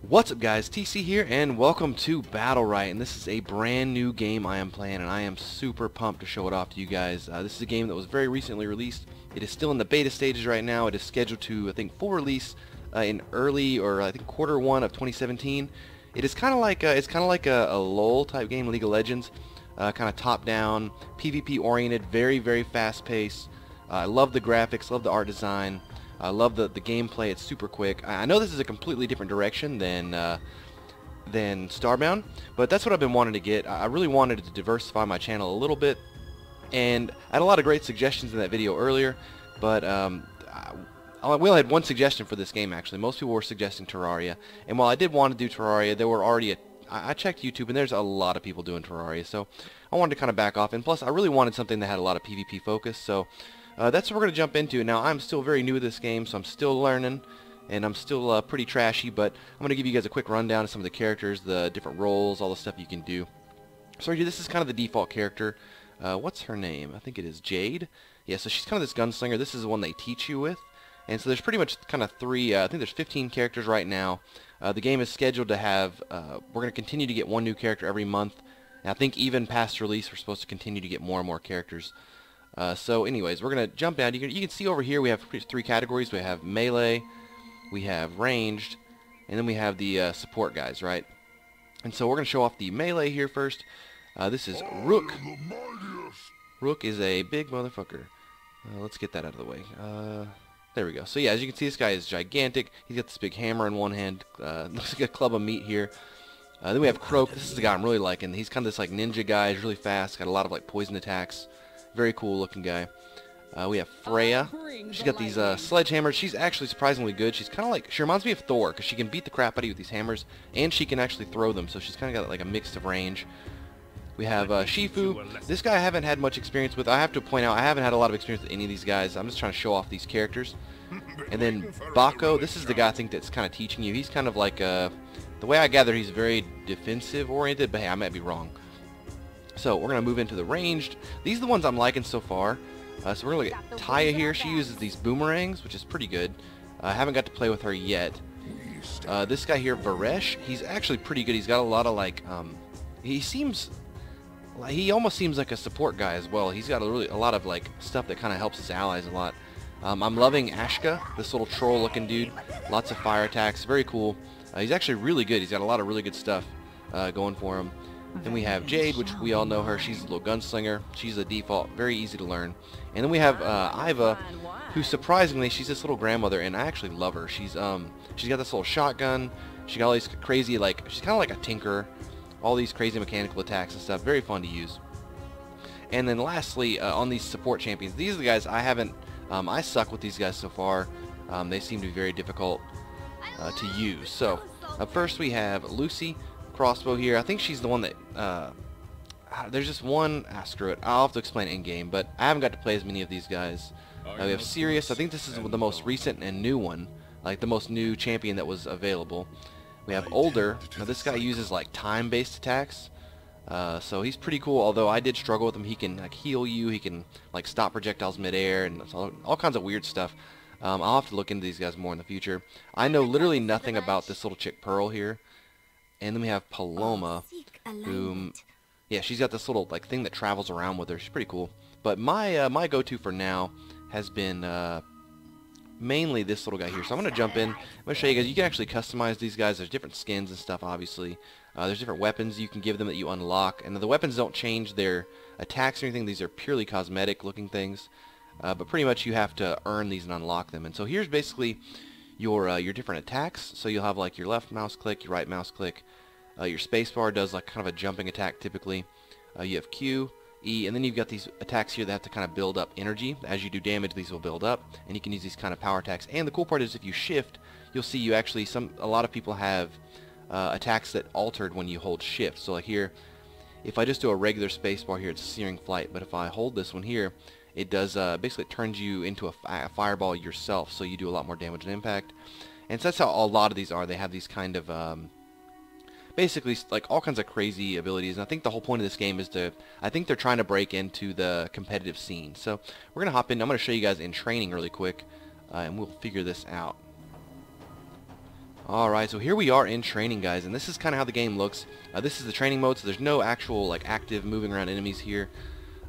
What's up guys, TC here and welcome to Battlerite, and this is a brand new game I am playing and I am super pumped to show it off to you guys. This is a game that was very recently released. It is still in the beta stages right now. It is scheduled to, I think, full release in early or I think Q1 of 2017. It is kind of like a LOL type game, League of Legends, kind of top down, PvP oriented, very fast paced. I love the graphics, love the art design. I love the gameplay. It's super quick. I know this is a completely different direction than Starbound, but that's what I've been wanting to get. I really wanted to diversify my channel a little bit, and I had a lot of great suggestions in that video earlier, but we only had one suggestion for this game actually. Most people were suggesting Terraria, and while I did want to do Terraria, there were already I checked YouTube and there's a lot of people doing Terraria, so I wanted to kind of back off, and plus I really wanted something that had a lot of PvP focus, so that's what we're going to jump into. Now, I'm still very new to this game, so I'm still learning, and I'm still pretty trashy, but I'm going to give you guys a quick rundown of some of the characters, the different roles, all the stuff you can do. So this is kind of the default character. What's her name? I think it is Jade. Yeah, so she's kind of this gunslinger. This is the one they teach you with. And so there's pretty much kind of three, I think there's 15 characters right now. The game is scheduled to have, we're going to continue to get one new character every month. And I think even past release, we're supposed to continue to get more and more characters. So anyways, we're going to jump down. You can see over here we have three categories. We have melee, we have ranged, and then we have the support guys, right? And so we're going to show off the melee here first. This is Rook. Rook is a big motherfucker. Let's get that out of the way. There we go. So yeah, as you can see, this guy is gigantic. He's got this big hammer in one hand. Looks like a club of meat here. Then we have Croak. This is the guy I'm really liking. He's kind of this like ninja guy. He's really fast. Got a lot of like poison attacks. Very cool looking guy. We have Freya. She's got these sledgehammers. She's actually surprisingly good. She's kind of like, she reminds me of Thor, because she can beat the crap out of you with these hammers, and she can actually throw them, so she's kind of got like a mix of range. We have Shifu. This guy I haven't had much experience with. I have to point out, I haven't had a lot of experience with any of these guys. I'm just trying to show off these characters. And then Bako. This is the guy I think that's kind of teaching you. He's kind of like, the way I gather, he's very defensive oriented, but hey, I might be wrong. So we're going to move into the ranged. These are the ones I'm liking so far. So we're going to look at Taya here. She uses these boomerangs, which is pretty good. I haven't got to play with her yet. This guy here, Varesh, he's actually pretty good. He's got a lot of like, he almost seems like a support guy as well. He's got a lot of like stuff that kind of helps his allies a lot. I'm loving Ashka, this little troll looking dude. Lots of fire attacks, very cool. He's actually really good. He's got a lot of really good stuff going for him. Then we have Jade, which we all know her. She's a little gunslinger. She's a default, very easy to learn. And then we have Iva, who surprisingly, she's this little grandmother, and I actually love her. She's got this little shotgun. She got all these crazy, like, she's kind of like a tinker. All these crazy mechanical attacks and stuff. Very fun to use. And then lastly, on these support champions, these are the guys I haven't, I suck with these guys so far. They seem to be very difficult to use. So, up first we have Lucy. Crossbow here. I think she's the one that there's just one, screw it, I'll have to explain it in game, but I haven't got to play as many of these guys. We have Sirius. I think this is the most recent and new one, like the most new champion that was available. We have Older. Now this guy uses like time-based attacks, so he's pretty cool, although I did struggle with him. He can like heal you, he can like stop projectiles midair, and all kinds of weird stuff. I'll have to look into these guys more in the future. I know literally nothing about this little chick Pearl here. And then we have Paloma, whom, yeah, she's got this little like thing that travels around with her. She's pretty cool. But my my go-to for now has been mainly this little guy here. So I'm going to jump in. I'm going to show you guys. You can actually customize these guys. There's different skins and stuff, obviously. There's different weapons you can give them that you unlock. And the weapons don't change their attacks or anything. These are purely cosmetic-looking things. But pretty much you have to earn these and unlock them. And so here's basically your different attacks. So you'll have like your left mouse click, your right mouse click. Your spacebar does like kind of a jumping attack typically. You have Q, E, and then you've got these attacks here that have to kind of build up energy. As you do damage, these will build up, and you can use these kind of power attacks. And the cool part is if you shift, you'll see you actually, a lot of people have attacks that altered when you hold shift. So like here, if I just do a regular spacebar here, it's Searing Flight. But if I hold this one here, it does basically it turns you into a fireball yourself, so you do a lot more damage and impact. And so that's how a lot of these are. They have these kind of basically like all kinds of crazy abilities, and I think the whole point of this game is I think they're trying to break into the competitive scene. So we're gonna hop in. I'm gonna show you guys in training really quick, and we'll figure this out. Alright, so here we are in training, guys, and this is kind of how the game looks. This is the training mode, so there's no actual like active moving around enemies here.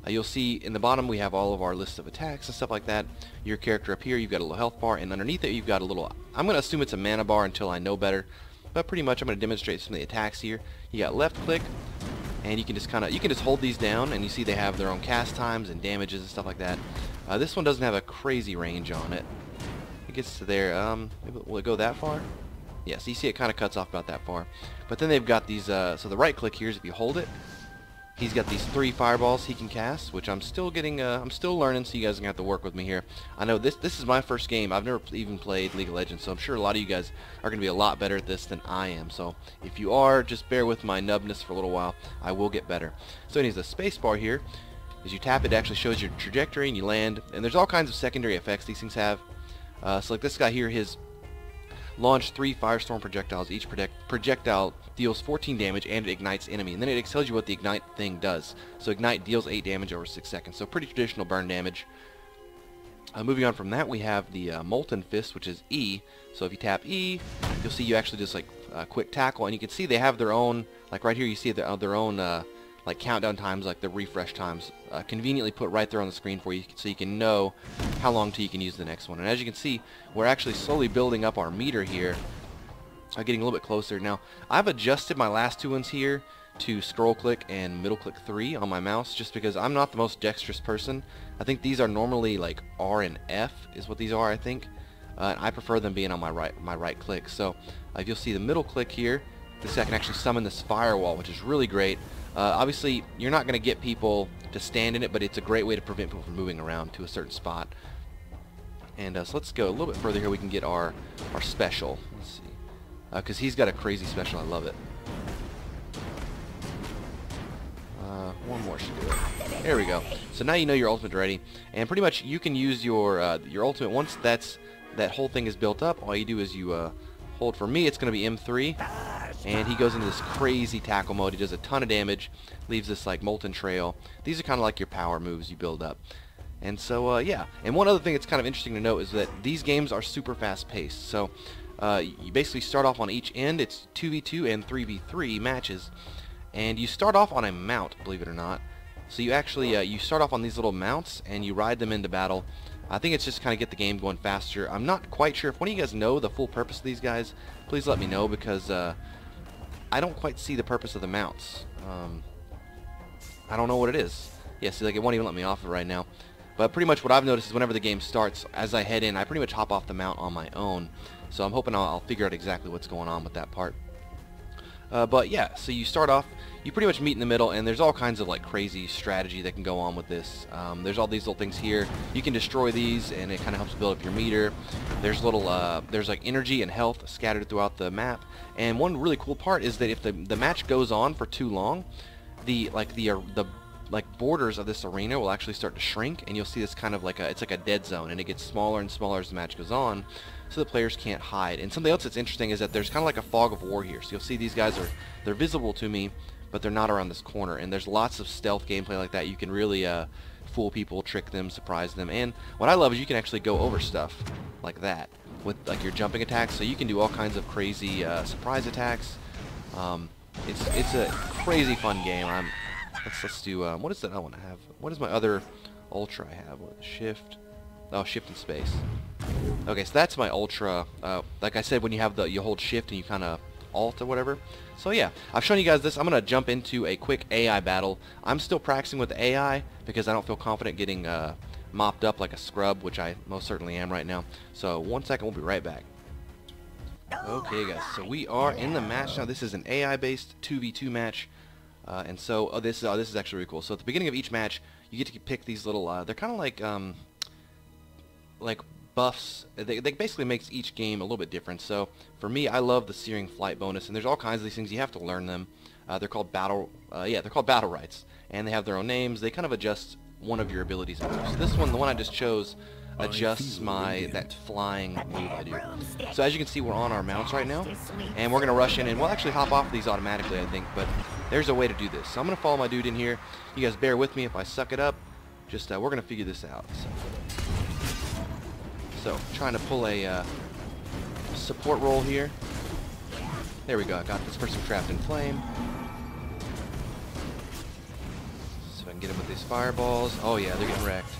You'll see in the bottom we have all of our lists of attacks and stuff like that. Your character up here, you've got a little health bar, and underneath it you've got a little, I'm going to assume it's a mana bar until I know better, but pretty much I'm going to demonstrate some of the attacks here. You got left click, and you can just hold these down, and you see they have their own cast times and damages and stuff like that. This one doesn't have a crazy range on it. It gets to there, maybe, will it go that far? Yeah, so you see it kind of cuts off about that far. But then they've got these, so the right click here is if you hold it, he's got these 3 fireballs he can cast, which I'm still getting, I'm still learning, so you guys are going to have to work with me here. I know this is my first game. I've never even played League of Legends, so I'm sure a lot of you guys are going to be a lot better at this than I am. So if you are, just bear with my nubness for a little while. I will get better. So anyways, the space bar here, as you tap it, actually shows your trajectory and you land, and there's all kinds of secondary effects these things have. So like this guy here, his launch 3 firestorm projectiles. Each projectile deals 14 damage and it ignites enemy. And then it tells you what the ignite thing does. So ignite deals 8 damage over 6 seconds. So pretty traditional burn damage. Moving on from that, we have the Molten Fist, which is E. So if you tap E, you'll see you actually just like quick tackle. And you can see they have their own, like right here you see their own like countdown times, like the refresh times, conveniently put right there on the screen for you, so you can know how long till you can use the next one. And as you can see, we're actually slowly building up our meter here, getting a little bit closer. Now, I've adjusted my last 2 ones here to scroll click and middle click 3 on my mouse, just because I'm not the most dexterous person. I think these are normally like R and F is what these are, I think. And I prefer them being on my right click. So if you'll see the middle click here, this guy can actually summon this firewall, which is really great. Obviously, you're not going to get people to stand in it, but it's a great way to prevent people from moving around to a certain spot. And so let's go a little bit further here. We can get our special. Let's see. Because he's got a crazy special. I love it. One more should do it. There we go. So now you know your ultimate ready. And pretty much you can use your ultimate once that whole thing is built up. All you do is you hold. For me, it's going to be M3. And he goes into this crazy tackle mode. He does a ton of damage, leaves this like molten trail. These are kind of like your power moves you build up. And so, yeah. And one other thing that's kind of interesting to note is that these games are super fast-paced. So, you basically start off on each end. It's 2v2 and 3v3 matches. And you start off on a mount, believe it or not. So you actually, you start off on these little mounts, and you ride them into battle. I think it's just kind of get the game going faster. I'm not quite sure. If one of you guys know the full purpose of these guys, please let me know, because I don't quite see the purpose of the mounts. I don't know what it is. Yeah, see, like it won't even let me off it right now. But pretty much what I've noticed is whenever the game starts, as I head in, I pretty much hop off the mount on my own. So I'm hoping I'll figure out exactly what's going on with that part. But yeah, so you start off, you pretty much meet in the middle, and there's all kinds of like crazy strategy that can go on with this. There's all these little things here. You can destroy these, and it kind of helps build up your meter. There's little, there's like energy and health scattered throughout the map. And one really cool part is that if the match goes on for too long, the borders of this arena will actually start to shrink, and you'll see this kind of like it's like a dead zone, and it gets smaller and smaller as the match goes on, so the players can't hide. And something else that's interesting is that there's kind of like a fog of war here. So you'll see these guys they're visible to me, but they're not around this corner. And there's lots of stealth gameplay like that. You can really fool people, trick them, surprise them. And what I love is you can actually go over stuff like that with like your jumping attacks. So you can do all kinds of crazy surprise attacks. It's a crazy fun game. Let's do what is that I want to have? What is my other ultra I have? Shift. Oh, shift and space. Okay, so that's my ultra. Like I said, when you hold shift and you kind of alt or whatever. So yeah, I've shown you guys this. I'm gonna jump into a quick AI battle. I'm still practicing with the AI because I don't feel confident getting mopped up like a scrub, which I most certainly am right now. So 1 second, we'll be right back. Okay, guys. So we are in the match now. This is an AI-based 2v2 match. And so this is actually really cool. So at the beginning of each match, you get to pick these little. They're kind of like buffs. They basically makes each game a little bit different. So for me, I love the Searing Flight bonus, and there's all kinds of these things. You have to learn them. They're called Battlerites, and they have their own names. They kind of adjust one of your abilities. So this one, the one I just chose, adjusts that flying move I do. So as you can see, we're on our mounts right now, and we're gonna rush in, and we'll actually hop off these automatically, I think. But there's a way to do this. So I'm gonna follow my dude in here. You guys bear with me if I suck it up. Just we're gonna figure this out. So trying to pull a support roll here. There we go. I got this person trapped in flame. So I can get him with these fireballs. Oh yeah, they're getting wrecked.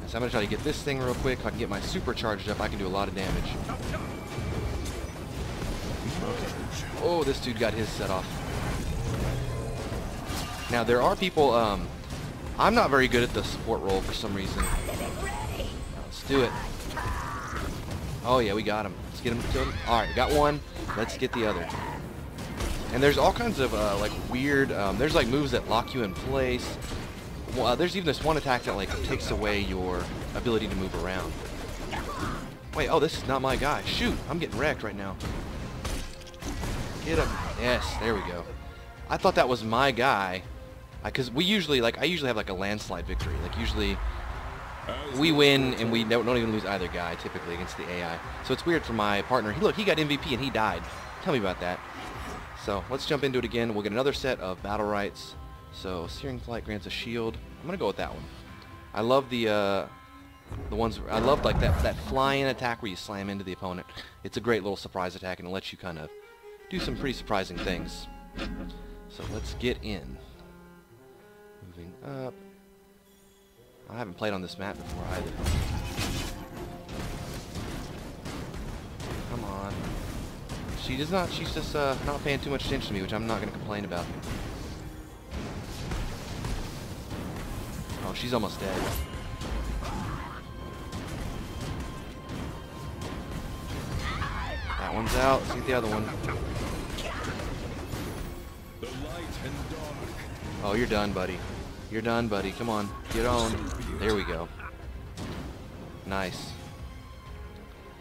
So I'm going to try to get this thing real quick. If I can get my super charged up, I can do a lot of damage. Okay. Oh, this dude got his set off. Now, there are people, I'm not very good at the support role for some reason. Let's do it. Oh yeah, we got him. Let's get him killed. Alright, got one. Let's get the other. And there's all kinds of, like, weird, there's, like, moves that lock you in place. Well, there's even this one attack that, like, takes away your ability to move around. Wait, oh, this is not my guy. Shoot, I'm getting wrecked right now. Get him. Yes, there we go. I thought that was my guy. Because we usually, like, I usually have, like, a landslide victory. Like, usually we win and we don't even lose either guy, typically, against the AI. So it's weird for my partner. Look, he got MVP and he died. Tell me about that. So, let's jump into it again. We'll get another set of Battlerites. So, Searing Flight grants a shield. I'm gonna go with that one. I love the ones. I love like that fly-in attack where you slam into the opponent. It's a great little surprise attack and it lets you kind of do some pretty surprising things. So let's get in. Moving up. I haven't played on this map before either. Come on. She does not. She's just not paying too much attention to me, which I'm not gonna complain about. Oh, she's almost dead. That one's out. Let's get the other one. Oh, you're done, buddy. You're done, buddy. Come on. Get on. There we go. Nice.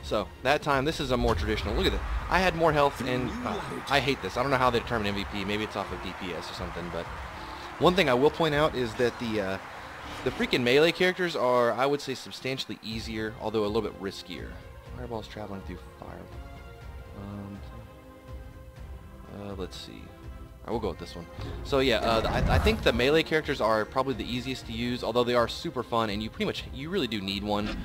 So, that time, this is a more traditional. Look at it. I had more health, and I hate this. I don't know how they determine MVP. Maybe it's off of DPS or something, but one thing I will point out is that the freaking melee characters are, I would say, substantially easier, although a little bit riskier. Fireball's traveling through fire. Let's see. I will go with this one. So yeah, I think the melee characters are probably the easiest to use, although they are super fun, and you really do need one.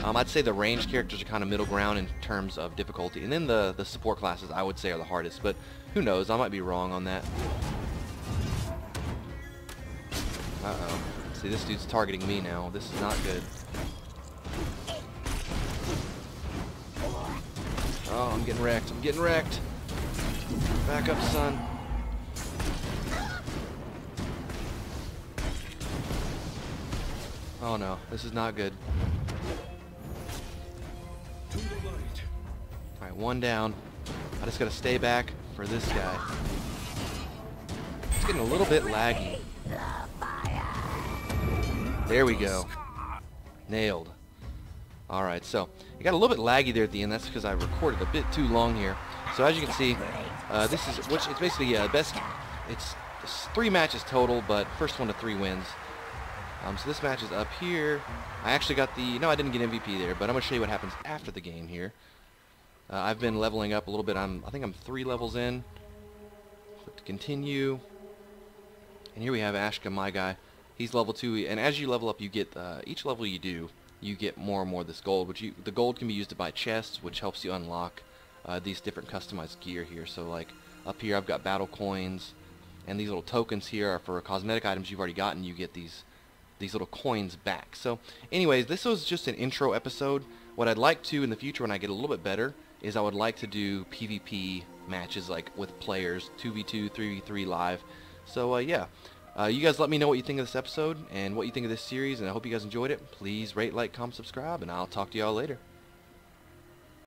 I'd say the range characters are kind of middle ground in terms of difficulty, and then the support classes I would say are the hardest, but who knows? I might be wrong on that. Uh-oh. See, this dude's targeting me now. This is not good. Oh, I'm getting wrecked. I'm getting wrecked. Back up, son. Oh no, this is not good. Alright, one down. I just gotta stay back for this guy. It's getting a little bit laggy. There we go. Nailed. Alright, so it got a little bit laggy there at the end. That's because I recorded a bit too long here. So as you can see, this is it's basically best. It's 3 matches total, but first 1 to 3 wins. So this match is up here. I actually got no, I didn't get MVP there, but I'm gonna show you what happens after the game here. I've been leveling up a little bit. I think I'm 3 levels in. Click to continue. And here we have Ashka, my guy. He's level 2, and as you level up, you get each level you do, you get more and more of this gold. The gold can be used to buy chests, which helps you unlock these different customized gear here. So like up here, I've got battle coins, and these little tokens here are for cosmetic items you've already gotten. You get these little coins back. So anyways, this was just an intro episode. What I'd like to in the future when I get a little bit better is I would like to do PvP matches like with players, 2v2, 3v3 live. So yeah, you guys let me know what you think of this episode and what you think of this series, and I hope you guys enjoyed it. Please rate, like, comment, subscribe, and I'll talk to y'all later.